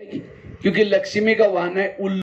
क्योंकि लक्ष्मी का वाहन है उल्लू।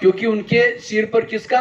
क्योंकि उनके सिर पर किसका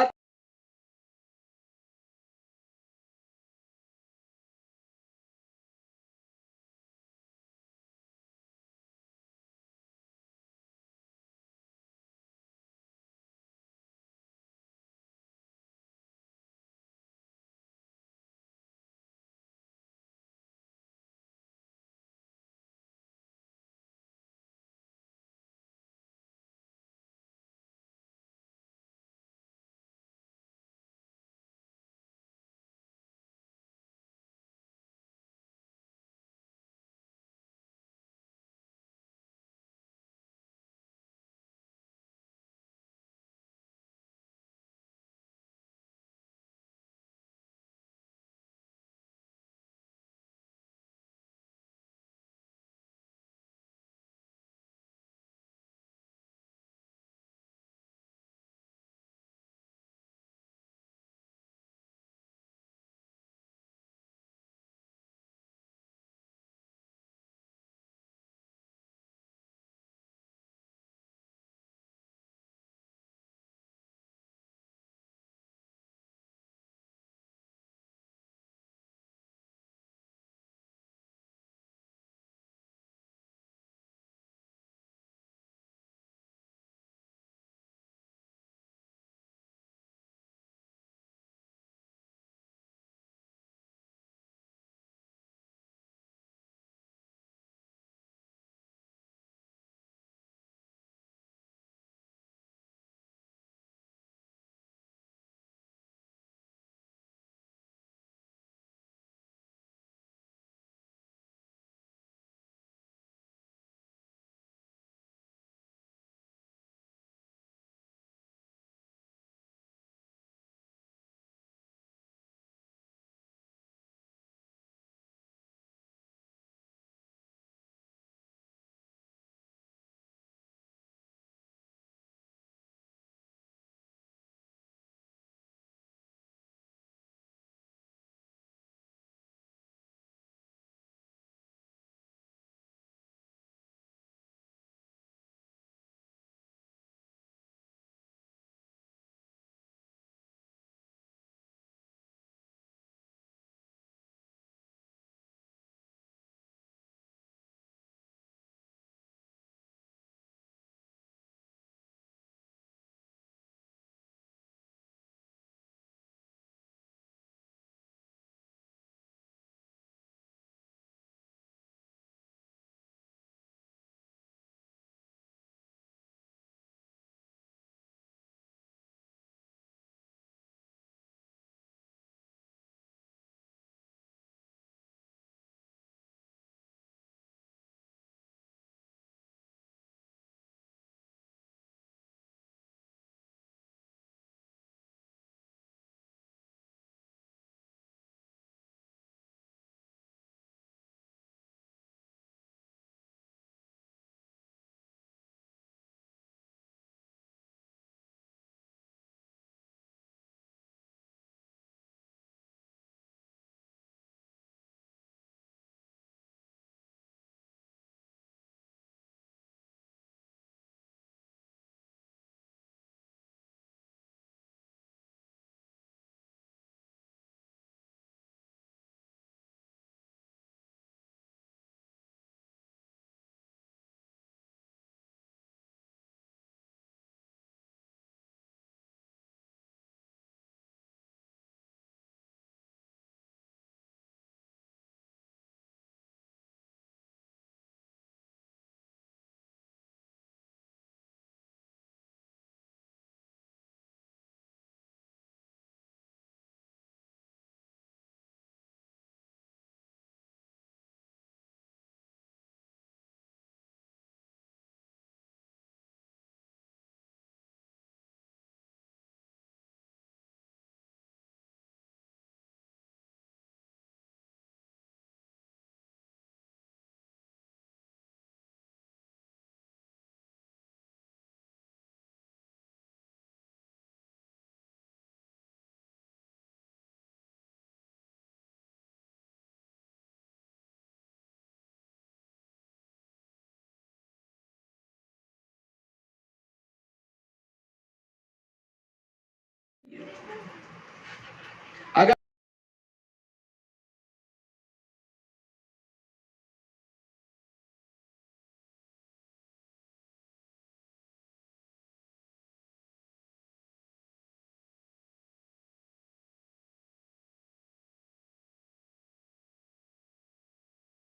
अगर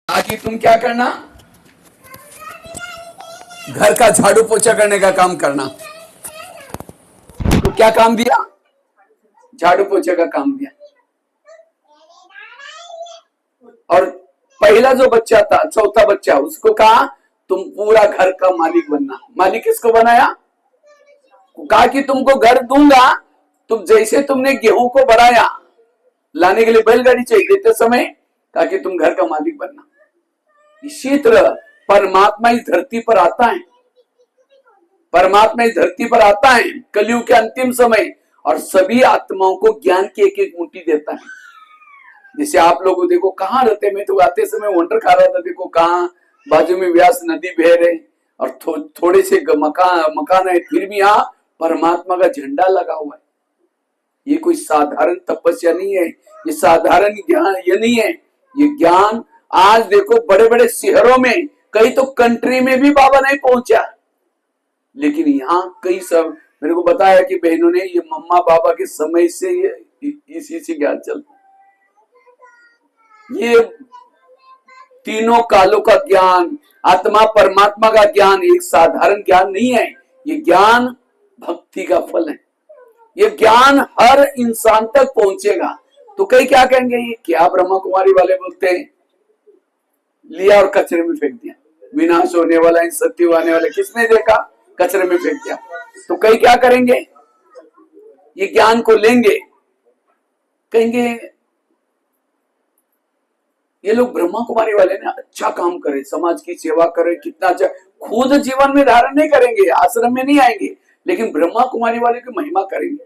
आगे तुम क्या करना, घर का झाड़ू पोछा करने का काम करना। तो क्या काम दिया, झाड़ू पोछे का काम दिया। और पहला जो बच्चा था, चौथा बच्चा, उसको कहा तुम पूरा घर का मालिक बनना। मालिक किसको बनाया? कहा कि तुमको घर दूंगा, तुम जैसे तुमने गेहूं को बढ़ाया, लाने के लिए बैलगाड़ी चाहिए देते समय, कहा कि तुम घर का मालिक बनना। इसी तरह परमात्मा इस धरती पर आता है, परमात्मा इस धरती पर आता है कलयुग के अंतिम समय, और सभी आत्माओं को ज्ञान की एक एक मुट्ठी देता है। जैसे आप लोग देखो कहाँ रहते, मैं तो आते समय वंडर खा रहा था, देखो कहाँ बाजू में व्यास नदी बह रहे और थोड़े से मकान है, फिर भी यहाँ परमात्मा का झंडा लगा हुआ है। ये कोई साधारण तपस्या नहीं है, ये साधारण ज्ञान ये नहीं है। ये ज्ञान आज देखो बड़े बड़े शहरों में, कई तो कंट्री में भी बाबा नहीं पहुंचा, लेकिन यहाँ कई सब मेरे को बताया कि बहनों ने ये मम्मा बाबा के समय से इसी से ज्ञान चलता। ये तीनों कालों का ज्ञान, आत्मा परमात्मा का ज्ञान एक साधारण ज्ञान नहीं है। ये ज्ञान भक्ति का फल है। ये ज्ञान हर इंसान तक पहुंचेगा। तो कई क्या कहेंगे, ये क्या ब्रह्मा कुमारी वाले बोलते हैं, लिया और कचरे में फेंक दिया, विनाश होने वाला, सत्य आने वाला किसने देखा, कचरे में फेंक दिया। तो कई क्या करेंगे, ये ज्ञान को लेंगे, कहेंगे ये लोग ब्रह्मा कुमारी वाले ने अच्छा काम करे, समाज की सेवा करे, कितना अच्छा, खुद जीवन में धारण नहीं करेंगे, आश्रम में नहीं आएंगे, लेकिन ब्रह्मा कुमारी वाले की महिमा करेंगे,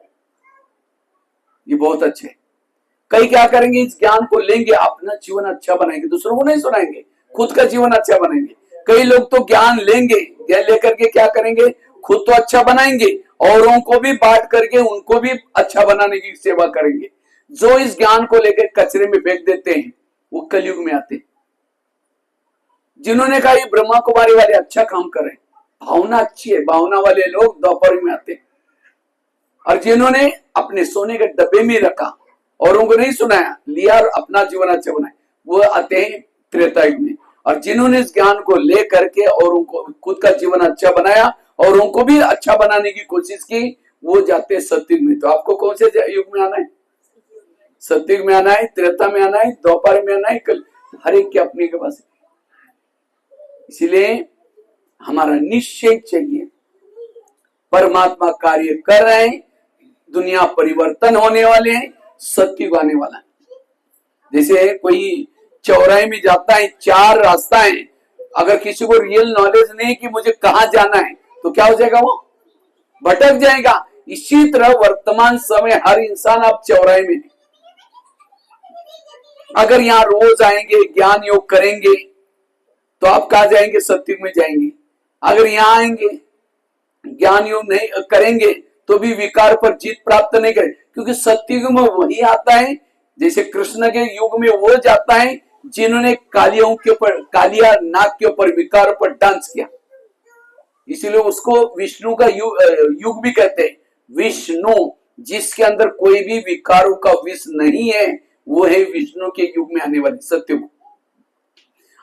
ये बहुत अच्छे। कई क्या करेंगे, इस ज्ञान को लेंगे, अपना जीवन अच्छा बनाएंगे, दूसरों को नहीं सुनाएंगे, खुद का जीवन अच्छा बनाएंगे। कई लोग तो ज्ञान लेंगे, ज्ञान लेकर के क्या करेंगे, खुद तो अच्छा बनाएंगे, औरों को भी बांट करके उनको भी अच्छा बनाने की सेवा करेंगे। जो इस ज्ञान को लेकर कचरे में फेंक देते हैं वो कलयुग में आते। जिन्होंने कहा ये ब्रह्मा कुमारी वाले अच्छा काम करें, भावना अच्छी है, भावना वाले लोग दोपहर में आते। और जिन्होंने अपने सोने के डब्बे में रखा, औरों को नहीं सुनाया, लिया और अपना जीवन अच्छा बनाया, वो आते हैं त्रेता युग में। और जिन्होंने इस ज्ञान को ले करके औरों को खुद का जीवन अच्छा बनाया, औरों को भी अच्छा बनाने की कोशिश की, वो जाते सतयुग में। तो आपको कौन से युग में आना है, सतयुग में आना है, त्रेता में आना है, द्वापर में आना है, कल हर एक के अपने के पास। इसलिए हमारा निश्चय चाहिए, परमात्मा कार्य कर रहे हैं, दुनिया परिवर्तन होने वाले हैं, सतयुग आने वाला है। जैसे कोई चौराहे में जाता है, चार रास्ता है, अगर किसी को रियल नॉलेज नहीं कि मुझे कहां जाना है, तो क्या हो जाएगा, वो भटक जाएगा। इसी तरह वर्तमान समय हर इंसान आप चौराहे में, अगर यहाँ रोज आएंगे, ज्ञान योग करेंगे, तो आप कहा जाएंगे, सतयुग में जाएंगे। अगर यहाँ आएंगे, ज्ञान योग नहीं करेंगे, तो भी विकार पर जीत प्राप्त नहीं करें, क्योंकि सतयुग में वही आता है, जैसे कृष्ण के युग में वो जाता है जिन्होंने कालियों के ऊपर, कालिया नाग के ऊपर, विकार पर डांस किया। इसीलिए उसको विष्णु का युग भी कहते हैं। विष्णु जिसके अंदर कोई भी विकारों का विष नहीं है, वो है विष्णु के युग में आने वाले सतयुग।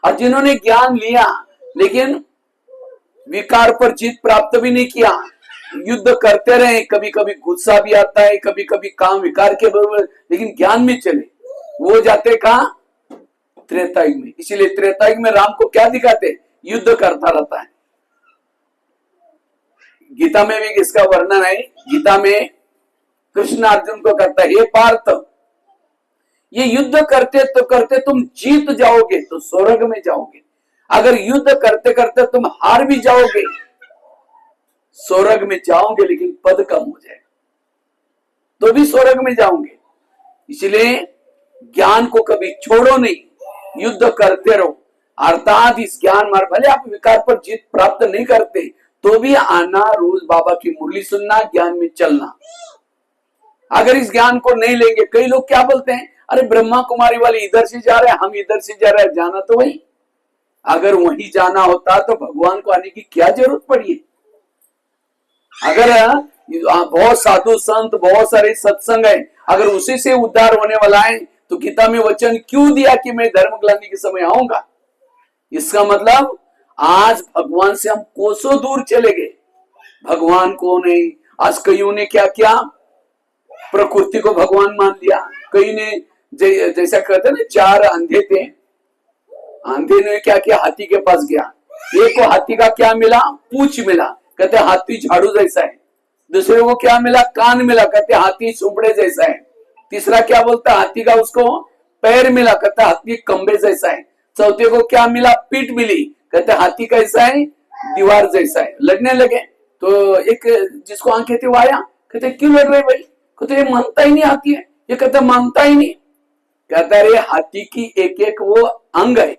और जिन्होंने ज्ञान लिया लेकिन विकार पर जीत प्राप्त भी नहीं किया, युद्ध करते रहे, कभी कभी गुस्सा भी आता है, कभी कभी काम विकार के बराबर, लेकिन ज्ञान में चले, वो जाते कहा, त्रेता युग में। इसीलिए त्रेता युग में राम को क्या दिखाते, युद्ध करता रहता है। गीता में भी इसका वर्णन है। गीता में कृष्ण अर्जुन को कहता है, हे पार्थ, ये युद्ध करते तो करते तुम जीत जाओगे तो स्वर्ग में जाओगे, अगर युद्ध करते करते तुम हार भी जाओगे, स्वर्ग में जाओगे लेकिन पद कम हो जाएगा, तो भी स्वर्ग में जाओगे। इसलिए ज्ञान को कभी छोड़ो नहीं, युद्ध करते रहो। अर्थात इस ज्ञान मार्ग, भले आप विकार पर जीत प्राप्त नहीं करते, तो भी आना, रोज बाबा की मुरली सुनना, ज्ञान में चलना। अगर इस ज्ञान को नहीं लेंगे, कई लोग क्या बोलते हैं, अरे ब्रह्मा कुमारी वाले इधर से जा रहे हैं, हम इधर से जा रहे हैं, जाना तो वही। अगर वही जाना होता तो भगवान को आने की क्या जरूरत पड़ी है? अगर बहुत साधु संत, बहुत सारे सत्संग है, अगर उसी से उद्धार होने वाला है तो गीता में वचन क्यों दिया कि मैं धर्म ग्लानि के समय आऊंगा? इसका मतलब आज भगवान से हम कोसों दूर चले गए। भगवान को नहीं, आज कईयों ने क्या किया, प्रकृति को भगवान मान लिया। कई ने जैसा कहते ना, 4 अंधे थे, अंधे ने क्या किया, हाथी के पास गया। एक को हाथी का क्या मिला, पूंछ मिला, कहते हाथी झाड़ू जैसा है। दूसरे को क्या मिला, कान मिला, कहते हाथी सुपड़े जैसा है। तीसरा क्या बोलता, हाथी का उसको पैर मिला, कहता हाथी खंबे जैसा है। चौथे को क्या मिला, पीठ मिली, कहते हाथी कैसा है, दीवार जैसा है। लड़ने लगे तो एक जिसको आंखें थी वो आया, कहते क्यों लड़ रहे भाई? कहते ये मानता ही नहीं हाथी है, ये कहता मानता ही नहीं। कहता अरे हाथी की एक एक वो अंग है,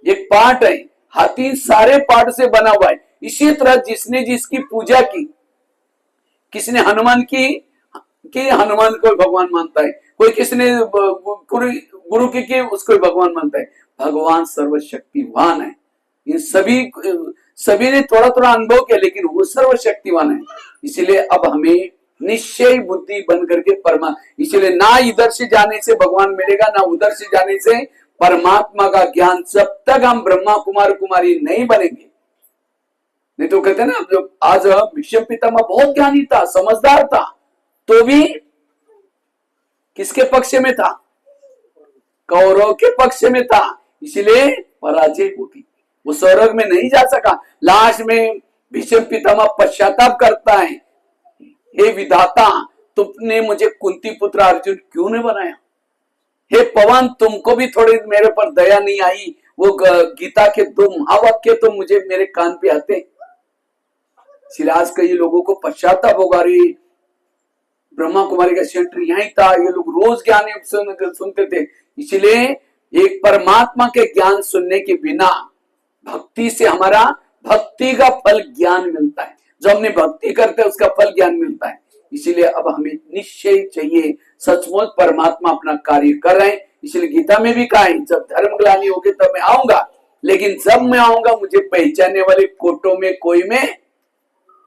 एक पार्ट है, हाथी सारे पार्ट से बना हुआ है। इसी तरह जिसने जिसकी पूजा की, किसने हनुमान की हनुमान को भगवान मानता है, कोई किसने गुरु की उसको भगवान मानता है। भगवान सर्वशक्तिवान है। इन सभी ने थोड़ा थोड़ा अनुभव किया, लेकिन वो सर्वशक्तिवान है। इसीलिए अब हमें निश्चय बुद्धि बन करके इसलिए ना इधर से जाने से भगवान मिलेगा, ना उधर से जाने से परमात्मा का ज्ञान, जब तक हम ब्रह्मा कुमार कुमारी नहीं बनेंगे। नहीं तो कहते ना, जो आज भीष्म पितामह बहुत ज्ञानी था, समझदार था, तो भी किसके पक्ष में था, कौरव के पक्ष में था, इसलिए पराजय होगी, वो स्वर्ग में नहीं जा सका। लास्ट में भीष्म पितामह पश्चाताप करता है, हे विधाता, तुमने मुझे कुंती पुत्र अर्जुन क्यों नहीं बनाया? हे पवन, तुमको भी थोड़ी मेरे पर दया नहीं आई? वो गीता के 2 महावाक्य तो मुझे मेरे कान पे आते। आज कई लोगों को पश्चाताप होगा, रे ब्रह्मा कुमारी का सेंटर यही था, ये लोग रोज ज्ञान सुनते थे। इसलिए एक परमात्मा के ज्ञान सुनने के बिना भक्ति से हमारा भक्ति का फल ज्ञान मिलता है। जो हमने भक्ति करते हैं उसका फल ज्ञान मिलता है। इसीलिए अब हमें निश्चय चाहिए, सचमुच परमात्मा अपना कार्य कर रहे हैं। इसलिए गीता में भी कहा है, जब धर्म ग्लानि होगी तब मैं आऊंगा, लेकिन जब मैं आऊंगा मुझे पहचानने वाले कोटों में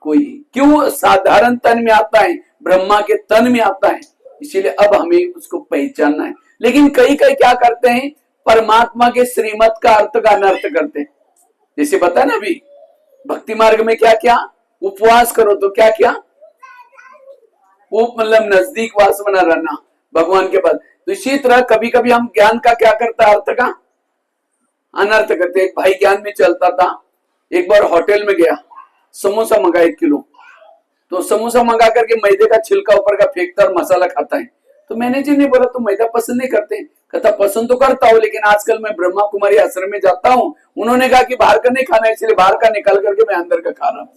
कोई क्यों साधारण तन में आता है, ब्रह्मा के तन में आता है। इसीलिए अब हमें उसको पहचानना है। लेकिन कई क्या करते हैं, परमात्मा के श्रीमत का अर्थ का अनर्थ करते हैं। जैसे बता ना अभी भक्ति मार्ग में क्या क्या, उपवास करो तो क्या क्या, मतलब नजदीक वास बना रहना भगवान के पास। तो इसी तरह कभी कभी हम ज्ञान का क्या करता है, अर्थ का अनर्थ करते। एक भाई ज्ञान में चलता था, एक बार होटल में गया, समोसा मंगा 1 किलो, तो समोसा मंगा करके मैदे का छिलका ऊपर का फेंकता और मसाला खाता है। तो मैनेजर ने बोला तुम मैदा पसंद नहीं करते? कहता पसंद तो करता हूँ, लेकिन आजकल मैं ब्रह्मा कुमारी आश्रम में जाता हूँ, उन्होंने कहा कि बाहर का नहीं खाना, इसलिए बाहर का निकाल करके मैं अंदर का खा रहा हूँ।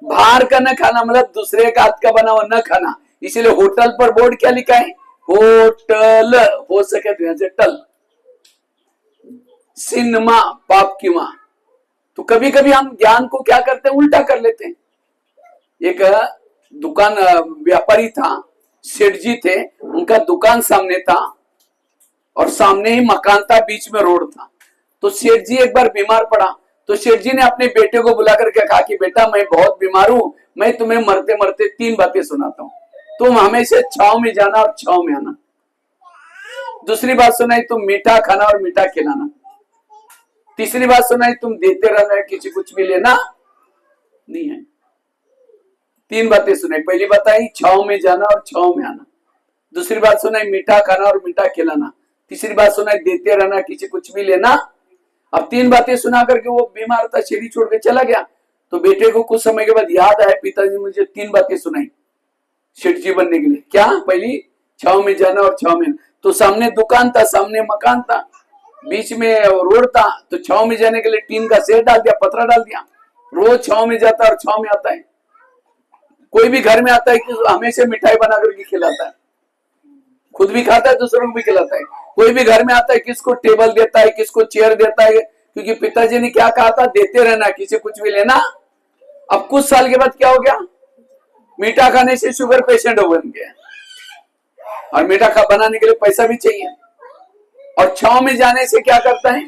बाहर का न खाना मतलब दूसरे का हाथ का बना हुआ न खाना। इसलिए होटल पर बोर्ड क्या लिखा है, होटल, हो सके तो यहां से टल, सिनेमा पाप की मां। तो कभी कभी हम ज्ञान को क्या करते हैं, उल्टा कर लेते हैं। एक दुकान व्यापारी था, सेठ जी थे, उनका दुकान सामने था और सामने ही मकान था, बीच में रोड था। तो सेठ जी एक बार बीमार पड़ा, तो सेठ जी ने अपने बेटे को बुला करके कहा कि बेटा मैं बहुत बीमार हूं, मैं तुम्हें मरते मरते 3 बातें सुनाता हूं, तुम हमेशा छाव में जाना और छाव में आना। दूसरी बात सुनाई, तुम मीठा खाना और मीठा खिलाना। तीसरी बात सुनाई, तुम देते रहना, किसी कुछ भी लेना नहीं है। 3 बातें सुनाई। पहली बताई छाव में जाना और छाव में आना। दूसरी बात सुनाई मीठा खाना और मीठा खिलाना। तीसरी बात सुनाई देते रहना, किसी कुछ भी लेना। अब 3 बातें सुना करके वो बीमार था, सीढ़ी छोड़ के चला गया। तो बेटे को कुछ समय के बाद याद आया, पिताजी मुझे 3 बातें सुनाई सेठ जी बनने के लिए। क्या? पहली छाव में जाना और छाव में। तो सामने दुकान था, सामने मकान था, बीच में रोड था, तो छाव में जाने के लिए टीन का सेट डाल दिया, पतरा डाल दिया। रोज छाव में जाता है और छाव में आता है। कोई भी घर में आता है कि हमेशा मिठाई बना करके खिलाता है, खुद भी खाता है, दूसरों को भी खिलाता है। कोई भी घर में आता है, किसको टेबल देता है, किसको चेयर देता है, क्योंकि पिताजी ने क्या कहा था, देते रहना, किसी कुछ भी लेना। अब कुछ साल के बाद क्या हो गया, मीठा खाने से शुगर पेशेंट हो बन गया, और मीठा खा बनाने के लिए पैसा भी चाहिए। और छाव में जाने से क्या करता है,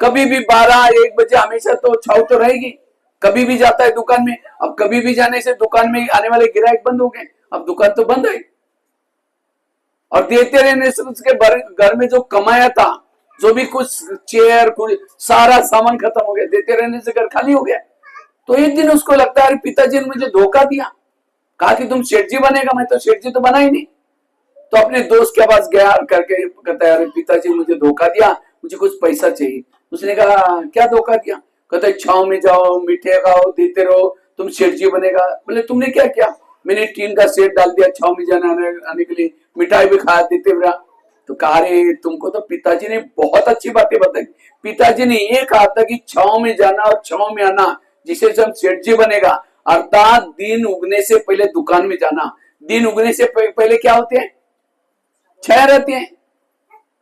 कभी भी 12-1 बजे हमेशा तो छाव तो रहेगी, कभी भी जाता है दुकान में। अब कभी भी जाने से दुकान में आने वाले ग्राहक बंद हो गए, अब दुकान तो बंद है। और देते रहने से उसके घर में जो कमाया था, जो भी कुछ चेयर कुछ सारा सामान खत्म हो गया, देते रहने से घर खाली हो गया। तो एक दिन उसको लगता है पिताजी ने मुझे धोखा दिया, कहा कि तुम सेठ जी बनेगा, मैं तो सेठ जी तो बना ही नहीं। तो अपने दोस्त के पास गया करके कहता है, अरे पिताजी मुझे धोखा दिया, मुझे कुछ पैसा चाहिए। उसने कहा क्या धोखा दिया? कहता है छाव में जाओ, मीठे खाओ, देते रहो, तुम सेठ जी बनेगा। बोले तुमने क्या किया? मैंने टीन का सेट डाल दिया छाव में जाने आने के लिए, मिठाई भी खा देते रहा। तो कहा रे तुमको तो पिताजी ने बहुत अच्छी बातें बताई। पिताजी ने ये कहा था कि छाव में जाना और छाव में आना, जिसे हम सेठ जी बनेगा, अर्थात दिन उगने से पहले दुकान में जाना। दिन उगने से पहले क्या होते हैं? छाया रहती हैं।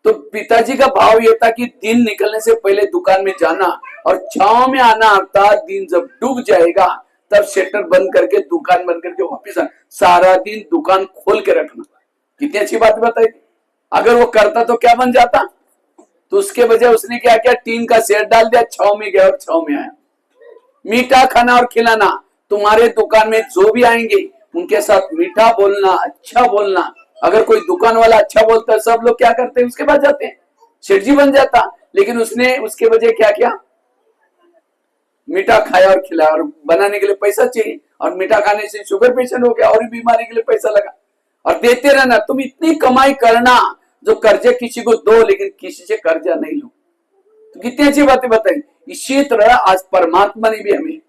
तो पिताजी का भाव यह था कि दिन निकलने से पहले दुकान में जाना और छाव में आना, अर्थात दिन जब डूब जाएगा तब शटर बंद करके दुकान बंद करके वापिस आना, सारा दिन दुकान खोल के रखना। कितनी अच्छी बात बताई। अगर वो करता तो क्या बन जाता? तो उसके बजाय उसने क्या किया, टीन का सेट डाल दिया, छाव में गया और छाव में आया। मीठा खाना और खिलाना, तुम्हारे दुकान में जो भी आएंगे उनके साथ मीठा बोलना, अच्छा बोलना। अगर कोई दुकान वाला अच्छा बोलता है, सब लोग क्या करते हैं, उसके पास जाते हैं, सेठ जी बन जाता। लेकिन उसने उसके वजह क्या किया, मीठा खाया और खिलाया, और बनाने के लिए पैसा चाहिए, और मीठा खाने से शुगर पेशेंट हो गया, और बीमारी के लिए पैसा लगा। और देते रहना, तुम इतनी कमाई करना जो कर्जे किसी को दो, लेकिन किसी से कर्जा नहीं लो। तो कितनी अच्छी बातें बताई। इसी तरह आज परमात्मा ने भी हमें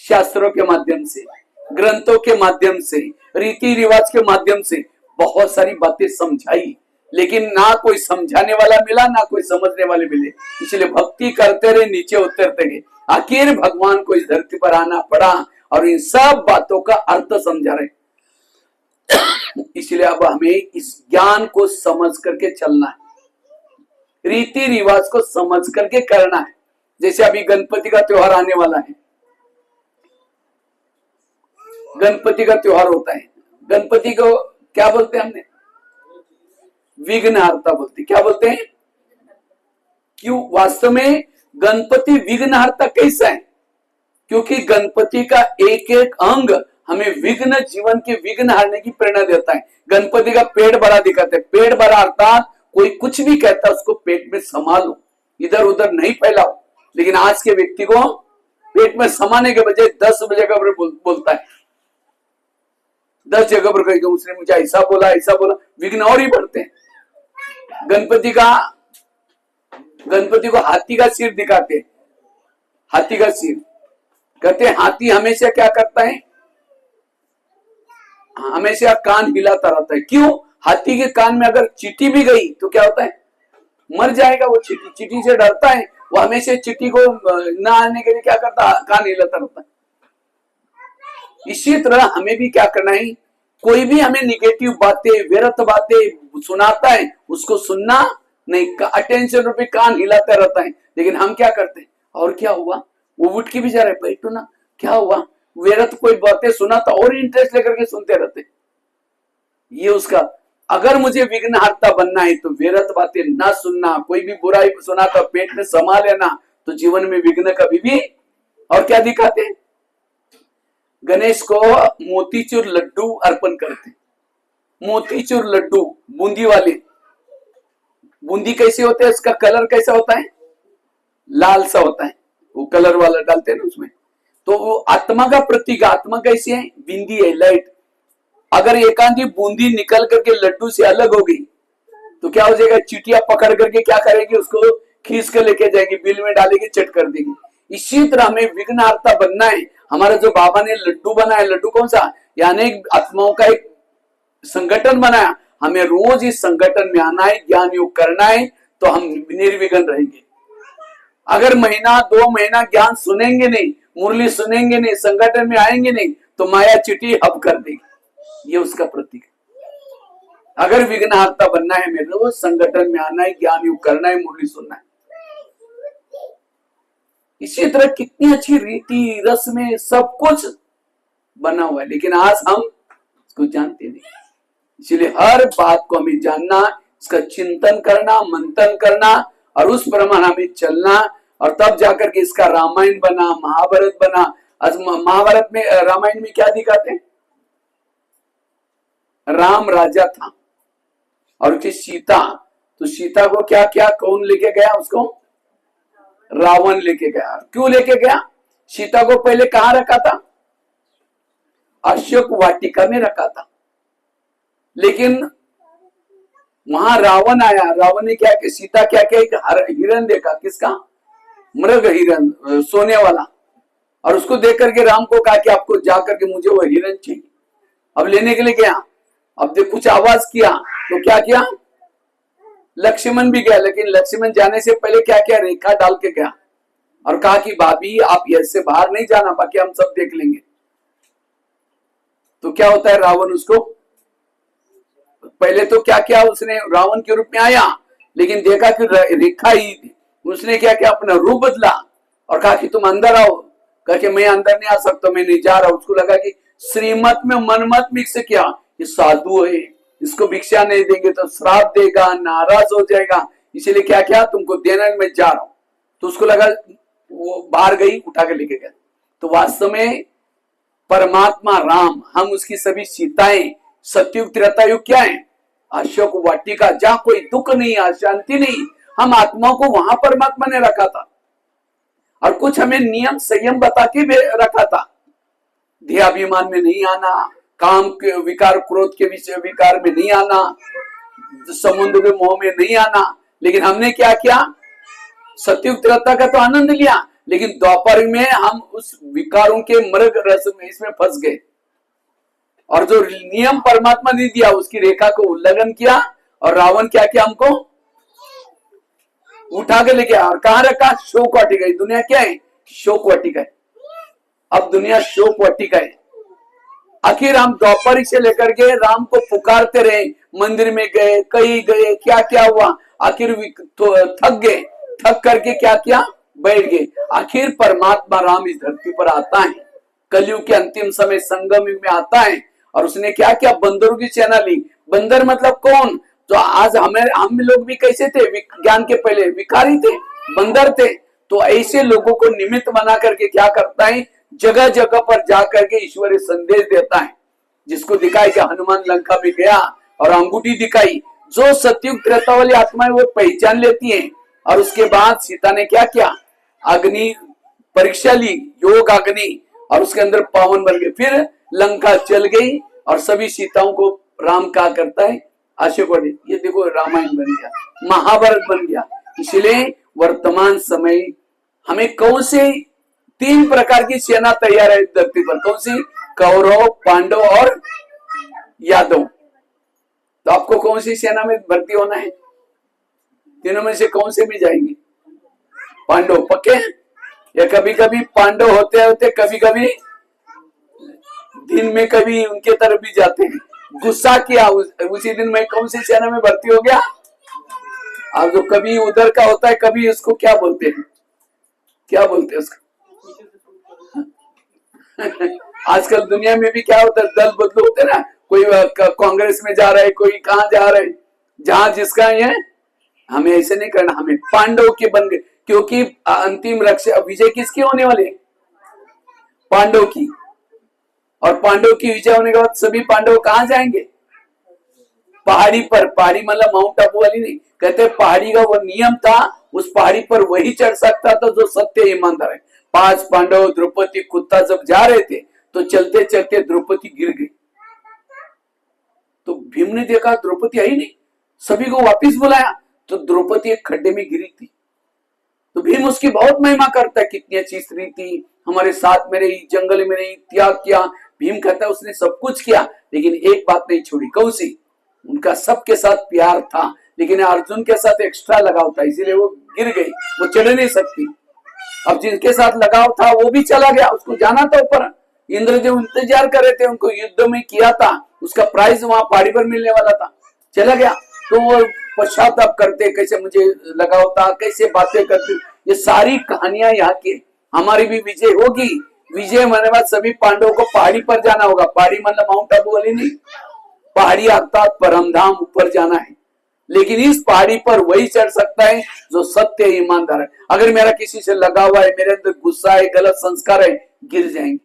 शास्त्रों के माध्यम से, ग्रंथों के माध्यम से, रीति रिवाज के माध्यम से बहुत सारी बातें समझाई, लेकिन ना कोई समझाने वाला मिला, ना कोई समझने वाले मिले। इसलिए भक्ति करते रहे, नीचे उतरते गए, आखिर भगवान को इस धरती पर आना पड़ा और इन सब बातों का अर्थ समझा रहे। इसलिए अब हमें इस ज्ञान को समझ करके चलना है, रीति रिवाज को समझ करके करना है। जैसे अभी गणपति का त्योहार आने वाला है, गणपति का त्योहार होता है। गणपति को क्या बोलते हैं? हमने विघ्नहर्ता बोलते। क्या बोलते हैं? क्यों? वास्तव में गणपति विघ्नहर्ता कैसा है? क्योंकि गणपति का एक एक अंग हमें विघ्न, जीवन के विघ्न हारने की प्रेरणा देता है। गणपति का पेट बड़ा दिखाते हैं, पेट बड़ा अर्थात कोई कुछ भी कहता है उसको पेट में संभालो, इधर उधर नहीं फैलाओ। लेकिन आज के व्यक्ति को पेट में समाने के बजाय 10 जगह पर बोलता है, 10 जगह पर कहेगा उसने मुझे ऐसा बोला, ऐसा बोला, विघ्न और ही बढ़ते हैं। गणपति को हाथी का सिर दिखाते, हाथी का सिर कहते हैं। हाथी हमेशा क्या करता है? हमेशा कान हिलाता रहता है। क्यों? हाथी के कान में अगर चींटी भी गई तो क्या होता है? मर जाएगा वो। चींटी से डरता है वो, हमेशा चींटी को न आने के लिए क्या करता है? कान हिलाता रहता है। इसी तरह हमें भी क्या करना है, कोई भी हमें निगेटिव बातें, व्यर्थ बातें सुनाता है, उसको सुनना नहीं, अटेंशन रूपी कान हिलाता रहता है। लेकिन हम क्या करते हैं? और क्या हुआ? वो उठ के भी जा रहे, बैठो ना, क्या हुआ? व्यर्थ कोई बातें सुनाता और इंटरेस्ट लेकर के सुनते रहते। ये उसका, अगर मुझे विघ्नहर्ता बनना है तो व्यर्थ बातें ना सुनना, कोई भी बुराई सुनाता पेट में समा लेना, तो जीवन में विघ्न कभी भी। और क्या दिखाते? गणेश को मोतीचूर लड्डू अर्पण करते। मोतीचूर लड्डू बूंदी वाले। बूंदी कैसे होते हैं? इसका कलर कैसा होता है? लाल सा होता है, वो कलर वाला डालते हैं ना उसमें। तो वो आत्मा का प्रतीक। आत्मा कैसी है? बिंदी है, लाइट। अगर एकांती बूंदी निकल करके लड्डू से अलग हो गई तो क्या हो जाएगा? चीटियां पकड़ करके क्या करेगी? उसको खींच कर लेके जाएगी, बिल में डालेगी, चट कर देगी। इसी तरह हमें विघ्नहर्ता बनना है। हमारा जो बाबा ने लड्डू बनाया, लड्डू कौन सा? यानी आत्माओं का एक संगठन बनाया। हमें रोज इस संगठन में आना है, ज्ञान योग करना है, तो हम निर्विघ्न रहेंगे। अगर महीना 2 महीना ज्ञान सुनेंगे नहीं, मुरली सुनेंगे नहीं, संगठन में आएंगे नहीं, तो माया चिट्ठी हब कर देगी। ये उसका प्रतीक है। अगर विघ्नहर्ता बनना है, मेरे रोज संगठन में आना है, ज्ञान योग करना है, मुरली सुनना है। इसी तरह कितनी अच्छी रीति रस्में, सब कुछ बना हुआ है, लेकिन आज हम इसको जानते नहीं। इसलिए हर बात को हमें जानना, इसका चिंतन करना, मंथन करना और उस प्रमाण हमें चलना, और तब जाकर के इसका रामायण बना, महाभारत बना। आज महाभारत में, रामायण में क्या दिखाते हैं? राम राजा था और उसकी सीता, तो सीता को क्या क्या कौन लेके गया? उसको रावण लेके गया। क्यों लेके गया? सीता को पहले कहां रखा था? अशोक वाटिका में रखा था, लेकिन वहां रावण आया। रावण ने क्या किया? सीता क्या किया? एक हिरण देखा। किसका? मृग हिरण, सोने वाला। और उसको देख करके राम को कहा कि आपको जाकर के मुझे वो हिरण चाहिए। अब लेने के लिए गया, अब देख कुछ आवाज किया तो क्या किया? लक्ष्मण भी गया, लेकिन लक्ष्मण जाने से पहले क्या किया? रेखा डाल के गया और कहा कि भाभी आप ऐसे बाहर नहीं जाना, बाकी हम सब देख लेंगे। तो क्या होता है? रावण उसको पहले तो क्या किया? उसने रावण के रूप में आया, लेकिन देखा कि रेखा ही थी। उसने क्या किया? अपना रूप बदला और कहा कि तुम अंदर आओ। कहा कि मैं अंदर नहीं आ सकता, मैं नहीं जा रहा। उसको लगा कि श्रीमत में मनमत मिक्स किया, ये साधु है, इसको भिक्षा नहीं देंगे तो श्राप देगा, नाराज हो जाएगा, इसलिए क्या क्या तुमको देना, मैं जा रहा हूं। तो उसको लगा, वो बाहर गई, उठा के लेके गया। तो वास्तव में परमात्मा राम, हम उसकी सभी सीताएं, सतयुग त्रेतायुग क्या है? अशोक वाटिका, जहां कोई दुख नहीं, अशांति नहीं, हम आत्माओं को वहां परमात्मा ने रखा था। और कुछ हमें नियम संयम बता के भी रखा था। ध्येयाभिमान में नहीं आना, काम के विकार, क्रोध के विषय विकार में नहीं आना, समुद्र के मोह में नहीं आना। लेकिन हमने क्या किया? सतयुग त्रेता का तो आनंद लिया, लेकिन द्वापर में हम उस विकारों के मृग रस में इसमें फंस गए, और जो नियम परमात्मा ने दिया उसकी रेखा को उल्लंघन किया। और रावण क्या किया? हमको उठा के लेके आया और कहां रखा? शोक वाटिका। दुनिया क्या है? शोक वाटिका है। अब दुनिया शोक वाटिका है। आखिर हम द्वापर से लेकर के राम को पुकारते रहे, मंदिर में गए, कहीं गए, क्या क्या हुआ, आखिर तो थक गए। थक करके क्या किया? बैठ गए। आखिर परमात्मा राम इस धरती पर आता है, कलयुग के अंतिम समय संगम युग में आता है, और उसने क्या किया? बंदरों की सेना ली। बंदर मतलब कौन? तो आज हम लोग भी कैसे थे? ज्ञान के पहले विकारी थे, बंदर थे। तो ऐसे लोगों को निमित्त बना करके क्या करता है? जगह जगह पर जाकर के ईश्वरीय संदेश देता है। जिसको दिखाई कि हनुमान लंका में गया और अंगूठी दिखाई, जो सतयुग त्रेता वाली आत्माएं वो पहचान लेती हैं। और उसके बाद सीता ने क्या किया? अग्नि परीक्षा ली, योग अग्नि, और उसके अंदर पावन बन गए। फिर लंका चल गई और सभी सीताओं को राम क्या करता है? अशोक। ये देखो रामायण बन गया, महाभारत बन गया। इसलिए वर्तमान समय हमें कौन से 3 प्रकार की सेना तैयार है धरती पर? कौन सी? कौरव, पांडव और यादव। तो आपको कौन सी सेना में भर्ती होना है? तीनों में से कौन से भी जाएंगे? पांडव पक्के? या कभी कभी पांडव होते होते कभी कभी दिन में कभी उनके तरफ भी जाते हैं। गुस्सा किया उसी दिन मैं कौन सी सेना में भर्ती हो गया। अब जो कभी उधर का होता है, कभी उसको क्या बोलते हैं? क्या बोलते हैं उसको? आजकल दुनिया में भी क्या होता है? दल बदलू होते ना, कोई कांग्रेस में जा रहा है, कोई कहां जा रहा है, जहां जिसका ये। हमें ऐसे नहीं करना, हमें पांडव के बन गए, क्योंकि अंतिम रक्षा विजय किसकी होने वाली है? पांडव की। और पांडव की विजय होने के बाद सभी पांडव कहां जाएंगे? पहाड़ी पर। पहाड़ी मतलब माउंट आबू वाली नहीं, कहते पहाड़ी का वो नियम था, उस पहाड़ी पर वही चढ़ सकता था जो सत्य ईमानदार है। 5 पांडव, द्रौपदी, कुत्ता जब जा रहे थे तो चलते चलते द्रौपदी गिर गई। तो भीम ने देखा द्रौपदी आई नहीं, सभी को वापिस बुलाया, तो द्रौपदी एक खड्डे में गिरी थी। तो भीम उसकी बहुत महिमा करता है, कितनी अच्छी स्त्री थी, हमारे साथ में रही, जंगल में रही, त्याग किया। भीम कहता है उसने सब कुछ किया, लेकिन एक बात नहीं छोड़ी। कौन सी? उनका सबके साथ प्यार था, लेकिन अर्जुन के साथ एक्स्ट्रा लगाव था, इसीलिए वो गिर गई, वो चढ़ नहीं सकती। अब जिनके साथ लगाव था वो भी चला गया, उसको जाना था ऊपर। इंद्रदेव इंतजार कर रहे थे, उनको युद्ध में किया था, उसका प्राइज वहां पहाड़ी पर मिलने वाला था, चला गया। तो वो पश्चाताप करते, कैसे मुझे लगाव था, कैसे बातें करते। ये सारी कहानियां यहाँ की, हमारी भी विजय होगी, विजय होने बाद सभी पांडवों को पहाड़ी पर जाना होगा। पहाड़ी मतलब माउंट आबू वाली नहीं, पहाड़ी अर्थात परमधाम, ऊपर जाना है। लेकिन इस पहाड़ी पर वही चढ़ सकता है जो सत्य ईमानदार है। अगर मेरा किसी से लगा हुआ है, मेरे अंदर गुस्सा है, गलत संस्कार है, गिर जाएंगे।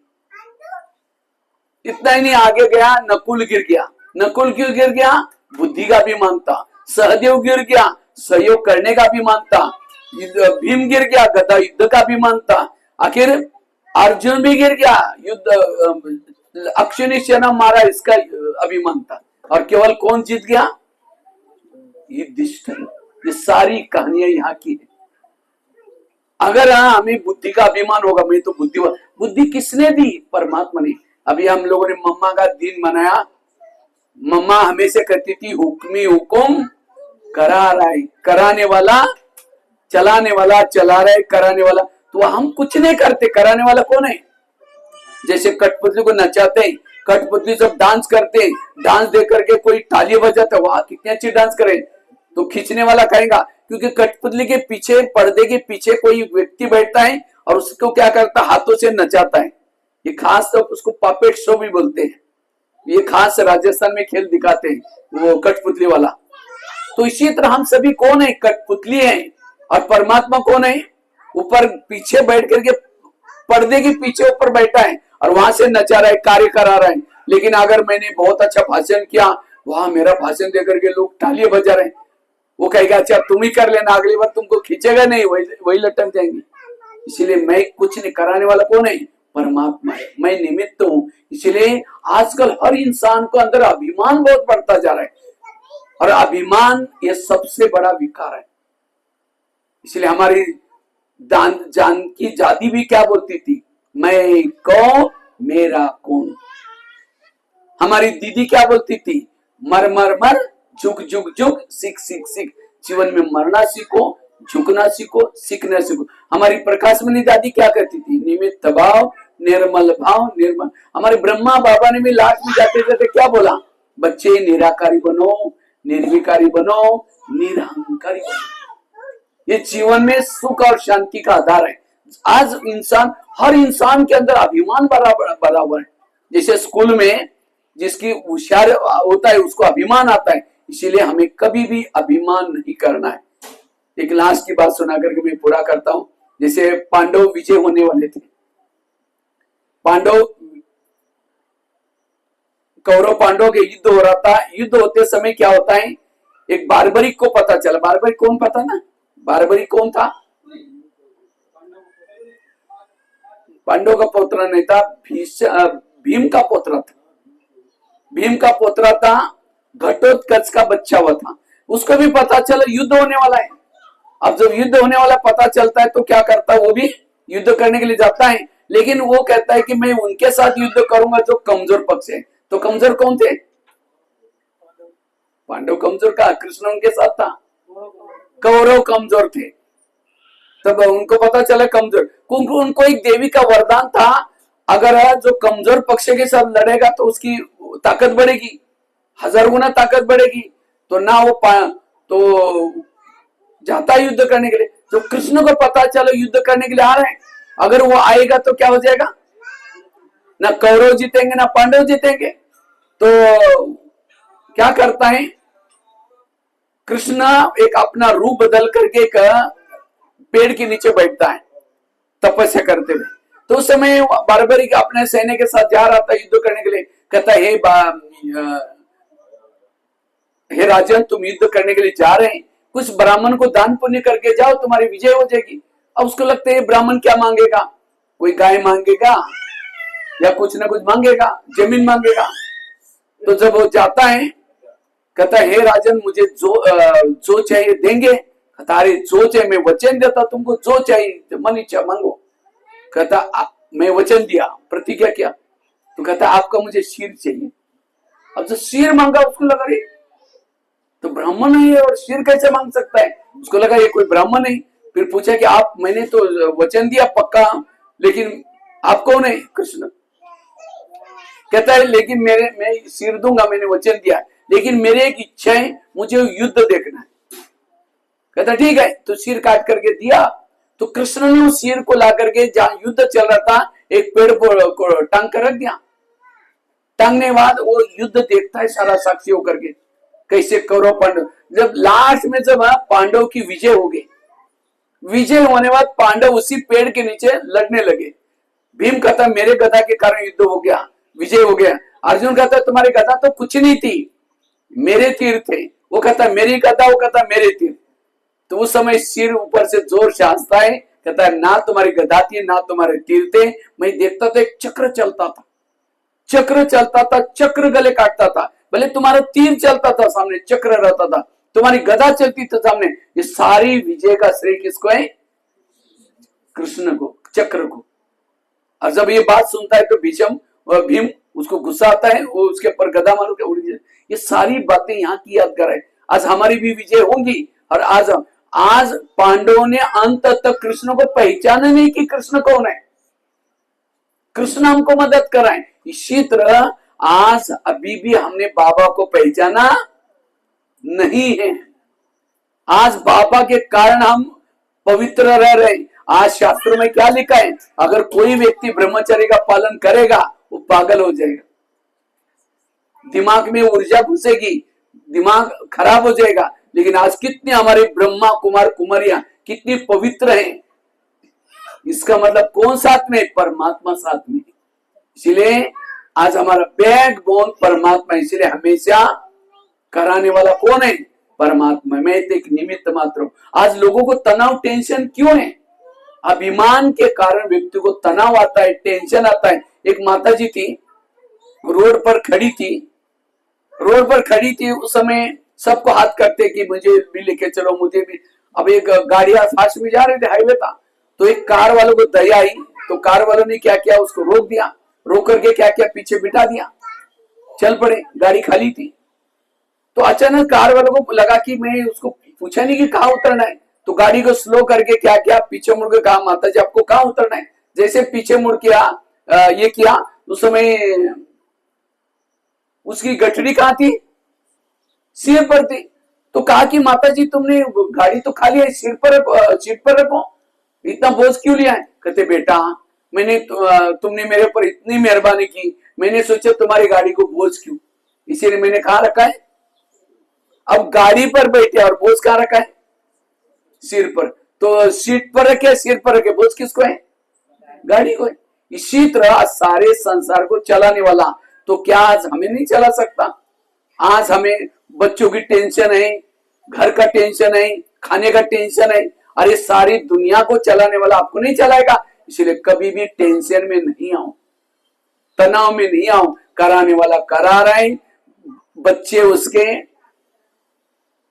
इतना ही नहीं, आगे गया, नकुल गिर गया। नकुल क्यों गिर गया? बुद्धि का अभिमान था। सहदेव गिर गया, सहयोग करने का अभिमान था। भीम गिर गया, गदा युद्ध का अभिमान था। आखिर अर्जुन भी गिर गया, युद्ध अक्षुनी सेना मारा, इसका अभिमान था। और केवल कौन जीत गया? युधिष्ठिर। ये सारी कहानियां यहाँ की है। अगर हमें बुद्धि का अभिमान होगा, मैं तो बुद्धिमान, बुद्धि किसने दी? परमात्मा ने। अभी हम लोगों ने मम्मा का दिन मनाया। मम्मा हमेशा कहती थी हुक्मी हुकुम करा रहा है, कराने वाला चलाने वाला, चला रहा है कराने वाला। तो हम कुछ नहीं करते, कराने वाला कौन है? जैसे कठपुतली को नचाते हैं, कठपुतली जब डांस करते हैं, डांस देख करके कोई ताली बजाता है, वाह कितनी अच्छी डांस करे, तो खींचने वाला कहेगा। क्योंकि कठपुतली के पीछे, पर्दे के पीछे कोई व्यक्ति बैठता है और उसको क्या करता है? हाथों से नचाता है। ये खास तो उसको पपेट शो भी बोलते हैं। ये खास राजस्थान में खेल दिखाते हैं वो कठपुतली वाला। तो इसी तरह हम सभी कौन है? कठपुतली है। और परमात्मा कौन है? ऊपर पीछे बैठ करके, पर्दे के पीछे ऊपर बैठा है और वहां से नचा रहा है, कार्य करा रहा है। लेकिन अगर मैंने बहुत अच्छा भाषण किया, वहां मेरा भाषण देकर के लोग तालियां बजा रहे हैं, वो कहेगा अच्छा तुम ही कर लेना, अगली बार तुमको खींचेगा नहीं, वही लटक जाएंगे। इसीलिए मैं कुछ नहीं, कराने वाला कौन है? परमात्मा है। मैं निमित्त हूँ। इसलिए आजकल हर इंसान को अंदर अभिमान बहुत बढ़ता जा रहा है, और अभिमान ये सबसे बड़ा विकार है। इसलिए हमारी जानकी जाति भी क्या बोलती थी? मैं कौन, मेरा कौन। हमारी दीदी क्या बोलती थी? मर मर मर, झुक झुक झुक, सीख सीख सीख। जीवन में मरना सीखो, झुकना सीखो, सीखना सीखो। हमारी प्रकाशमणि दादी क्या कहती थी? निमित्त भाव, निर्मल भाव, निर्मल। हमारे ब्रह्मा बाबा ने भी लास्ट में जाते जाते क्या बोला? बच्चे निराकारी बनो, निर्विकारी बनो, निरहंकारी बनो। ये जीवन में सुख और शांति का आधार है। आज इंसान, हर इंसान के अंदर अभिमान भरा हुआ है। जैसे स्कूल में जिसकी होशियार होता है उसको अभिमान आता है। इसीलिए हमें कभी भी अभिमान नहीं करना है। एक लास्ट की बात सुना करके मैं पूरा करता हूं। जैसे पांडव विजय होने वाले थे, पांडव, कौरव पांडव के युद्ध हो रहा था। युद्ध होते समय क्या होता है? एक बारबरिक को पता चला। बारबरिक कौन पता ना? बारबरिक कौन था? पांडव का पोत्र नहीं था, भीम का पोत्र था। भीम का पोत्र था, घटोत्कच का बच्चा हुआ था। उसको भी पता चला युद्ध होने वाला है। अब जब युद्ध होने वाला पता चलता है तो क्या करता है? वो भी युद्ध करने के लिए जाता है। लेकिन वो कहता है कि मैं उनके साथ युद्ध करूंगा जो कमजोर पक्ष है। तो कमजोर कौन थे? पांडव कमजोर का, कृष्ण उनके साथ था। कौरव कमजोर थे। तब उनको पता चला कमजोर, क्योंकि उनको एक देवी का वरदान था, अगर जो कमजोर पक्ष के साथ लड़ेगा तो उसकी ताकत बढ़ेगी, 1000 गुना ताकत बढ़ेगी। तो ना वो तो जाता है युद्ध करने के लिए। तो कृष्ण को पता चलो युद्ध करने के लिए आ रहे हैं, अगर वो आएगा तो क्या हो जाएगा? ना कौरव जीतेंगे ना पांडव जीतेंगे। तो क्या करता है कृष्ण? एक अपना रूप बदल करके एक पेड़ के नीचे बैठता है तपस्या करते हुए। तो उस समय बारबरिक अपने सैन्य के साथ जा रहा था युद्ध करने के लिए। कहता है हे राजन, तुम युद्ध करने के लिए जा रहे हैं, कुछ ब्राह्मण को दान पुण्य करके जाओ, तुम्हारी विजय हो जाएगी। अब उसको लगता है ब्राह्मण क्या मांगेगा? कोई गाय मांगेगा या कुछ ना कुछ मांगेगा, जमीन मांगेगा। तो जब वो जाता है कहता है हे राजन, मुझे जो चाहिए देंगे। कहता अरे जो चाहिए, मैं वचन देता तुमको, जो चाहिए मन इच्छा मांगो। कहता मैं वचन दिया, प्रतिज्ञा किया। तो कहता आपका मुझे सिर चाहिए। अब जो सिर मांगा उसको लगा रे तो ब्राह्मण है और सिर कैसे मांग सकता है? उसको लगा ये कोई ब्राह्मण नहीं। फिर पूछा कि आप, मैंने तो वचन दिया पक्का, लेकिन आप कौन है? कृष्ण। कहता है लेकिन मैं सिर दूंगा, मैंने वचन दिया, लेकिन मेरी एक इच्छा है, मुझे युद्ध देखना है। कहता ठीक है। तो सिर काट करके दिया। तो कृष्ण ने उस सिर को ला करके, जहां युद्ध चल रहा था, एक पेड़ को टांग कर रख दिया। टांगने बाद वो युद्ध देखता है सारा साक्षी होकर के, कैसे कौरव पांडव। जब लास्ट में जब पांडव की विजय हो गई, विजय होने बाद पांडव उसी पेड़ के नीचे लड़ने लगे। भीम कहता मेरे गदा के कारण युद्ध हो गया, विजय हो गया। अर्जुन कहता तुम्हारी गदा तो कुछ नहीं थी, मेरे तीर थे। वो कहता मेरी गदा, वो कहता मेरे तीर। तो उस समय सिर ऊपर से जोर से हंसता है, कहता है ना तुम्हारी गदा थी ना तुम्हारे तीर थे। मैं देखता था एक चक्र चलता था, चक्र चलता था, चक्र गले काटता था। भले तुम्हारा तीर चलता था सामने, चक्र रहता था, तुम्हारी गदा चलती थी सामने। ये सारी विजय का श्रेय किसको है? कृष्ण को, चक्र को। और जब ये बात सुनता है तो भीम उसको गुस्सा आता है, वो उसके ऊपर गदा मारो के उड़ जाए। ये सारी बातें यहाँ की याद कराए। आज हमारी भी विजय होंगी। और आज पांडवों ने अंत तक कृष्ण को पहचाना नहीं कि कृष्ण कौन है। कृष्ण हमको मदद कराए। इसी तरह आज अभी भी हमने बाबा को पहचाना नहीं है। आज बाबा के कारण हम पवित्र रह रहे हैं। आज शास्त्रों में क्या लिखा है? अगर कोई व्यक्ति ब्रह्मचर्य का पालन करेगा वो पागल हो जाएगा, दिमाग में ऊर्जा घुसेगी, दिमाग खराब हो जाएगा। लेकिन आज कितने हमारे ब्रह्मा कुमार कुमारियां कितनी पवित्र हैं, इसका मतलब कौन साथ में? परमात्मा साथ में। इसलिए आज हमारा बैकबोन परमात्मा, इसलिए हमेशा कराने वाला कौन है? परमात्मा। मैं तो एक निमित्त मात्र हूं। आज लोगों को तनाव टेंशन क्यों है? अभिमान के कारण व्यक्ति को तनाव आता है, टेंशन आता है। एक माता जी थी, रोड पर खड़ी थी। उस समय सबको हाथ करते कि मुझे भी लेके चलो, मुझे भी। अब एक गाड़ियां फास्ट में जा रहे थे, हाईवे था, तो एक कार वालों को दया आई, तो कार वालों ने क्या किया, उसको रोक दिया। रोक करके क्या किया, पीछे बिठा दिया, चल पड़े। गाड़ी खाली थी। तो अचानक कार वालों को लगा कि मैं उसको पूछा नहीं कि कहाँ उतरना है, तो गाड़ी को स्लो करके क्या किया, पीछे मुड़ के कहा माता जी आपको कहाँ उतरना है। जैसे पीछे मुड़ किया, ये किया, उस समय उसकी गठड़ी कहाँ थी? सिर पर थी। तो कहा कि माता जी तुमने गाड़ी तो खाली है, सीट पर रखो, इतना बोझ क्यों लिया है? कहते बेटा मैंने तुमने मेरे ऊपर इतनी मेहरबानी की, मैंने सोचा तुम्हारी गाड़ी को बोझ क्यों, इसीलिए मैंने कहा रखा है। अब गाड़ी पर बैठे और बोझ कहाँ रखा है? सिर पर। तो सीट पर रखे, सिर पर रखे, बोझ किसको है? गाड़ी को है। इसी तरह सारे संसार को चलाने वाला तो क्या आज हमें नहीं चला सकता? आज हमें बच्चों की टेंशन है, घर का टेंशन है, खाने का टेंशन है। अरे सारी दुनिया को चलाने वाला आपको नहीं चलाएगा। इसलिए कभी भी टेंशन में नहीं आओ, तनाव में नहीं आओ। कराने वाला करा रहा है, बच्चे उसके,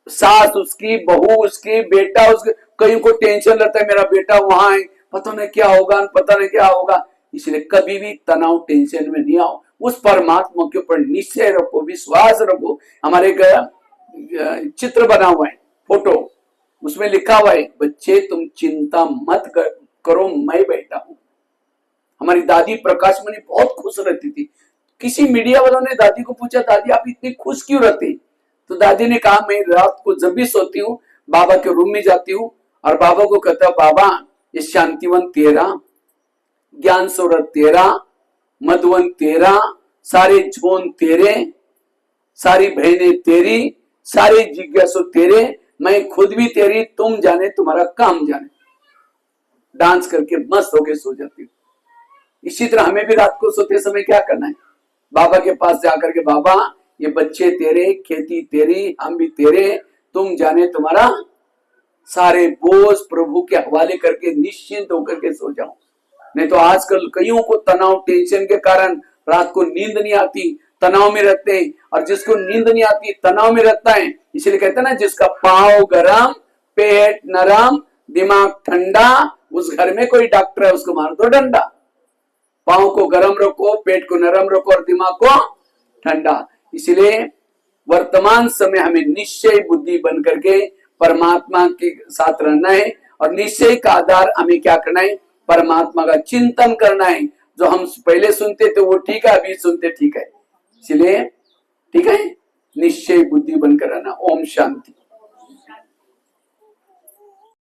सास उसकी, बहू उसकी, बेटा उसके। कहीं को टेंशन रहता है मेरा बेटा वहां है, पता नहीं क्या होगा, पता नहीं क्या होगा। इसलिए कभी भी तनाव टेंशन में नहीं आओ। उस परमात्मा के ऊपर निश्चय रखो, विश्वास रखो। हमारे चित्र बना हुआ है, फोटो, उसमें लिखा हुआ है बच्चे तुम चिंता मत करो, मैं बैठा हूं। हमारी दादी प्रकाश मणि बहुत खुश रहती थी। किसी मीडिया वालों ने दादी को पूछा दादी आप इतनी खुश क्यों रहती? तो दादी ने कहा मैं रात को जब भी सोती हूँ बाबा के रूम में जाती हूँ और बाबा को कहता बाबा ये शांतिवन तेरा, ज्ञान सरोवर तेरा, मधुवन तेरा, सारे झोन तेरे, सारी बहनें तेरी, सारे जिज्ञासु तेरे, मैं खुद भी तेरी, तुम जाने तुम्हारा काम जाने। डांस करके मस्त होके सो जाती हूँ। इसी तरह हमें भी रात को सोते समय क्या करना है? बाबा के पास जाकर के बाबा ये बच्चे तेरे, खेती तेरी, हम भी तेरे, तुम जाने तुम्हारा, सारे बोझ प्रभु के हवाले करके निश्चिंत होकर के सो जाओ। नहीं तो आजकल कईयों को तनाव टेंशन के कारण रात को नींद नहीं आती, तनाव में रहते हैं। और जिसको नींद नहीं आती तनाव में रहता है, इसलिए कहते हैं ना जिसका पाँव गरम, पेट नरम, दिमाग ठंडा, उस घर में कोई डॉक्टर है उसको मार दो डंडा। पाँव को गरम रखो, पेट को नरम रखो और दिमाग को ठंडा। इसलिए वर्तमान समय हमें निश्चय बुद्धि बन करके परमात्मा के साथ रहना है। और निश्चय का आधार हमें क्या करना है? परमात्मा का चिंतन करना है। जो हम पहले सुनते थे वो ठीक है, अभी सुनते ठीक है। इसलिए ठीक है, निश्चय बुद्धि बनकर रहना। ओम शांति।